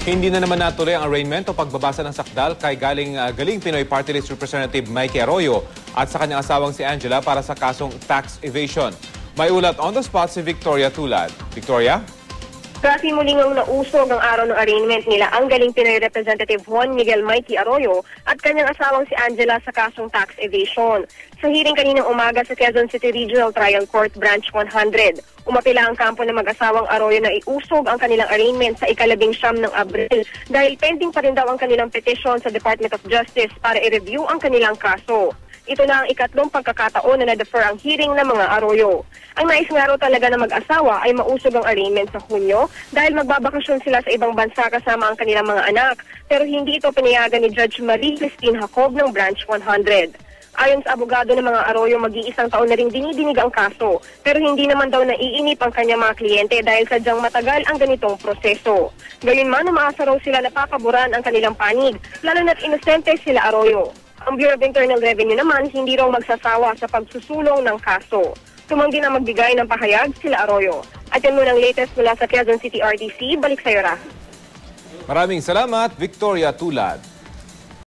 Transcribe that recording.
Hindi na naman natuloy ang arraignment o pagbabasa ng sakdal kay galing Pinoy Party List Representative Mikey Arroyo at sa kanyang asawang si Angela para sa kasong tax evasion. May ulat on the spot si Victoria Tulad. Victoria? Kasi muling ang nausog ang araw ng arraignment nila ang galing Pinoy Representative Juan Miguel Mikey Arroyo at kanyang asawang si Angela sa kasong tax evasion. Sa hearing kaninang umaga sa Quezon City Regional Trial Court Branch 100, umapila ang kampo ng mag-asawang Arroyo na iusog ang kanilang arraignment sa ika-19 ng Abril dahil pending pa rin daw ang kanilang petisyon sa Department of Justice para i-review ang kanilang kaso. Ito na ang ikatlong pagkakataon na na-defer ang hearing ng mga Arroyo. Ang nais nga raw talaga ng mag-asawa ay mausog ang arraignment sa Hunyo dahil magbabakasyon sila sa ibang bansa kasama ang kanilang mga anak. Pero hindi ito pinayagan ni Judge Marie Christine Jacob ng Branch 100. Ayon sa abogado ng mga Arroyo, mag-iisang taon na rin dinidinig ang kaso. Pero hindi naman daw naiinip ang kanyang mga kliyente dahil sadyang matagal ang ganitong proseso. Gayunman, umaasa raw sila na papaboran ang kanilang panig, lalo na't inosente sila Arroyo. Ang Bureau of Internal Revenue naman hindi raw magsasawa sa pagsusulong ng kaso. Tumanggi na magbigay ng pahayag sila Arroyo. At yan muna ang latest mula sa Quezon City RTC. Balik sa iyo, Ra. Maraming salamat, Victoria Tulad.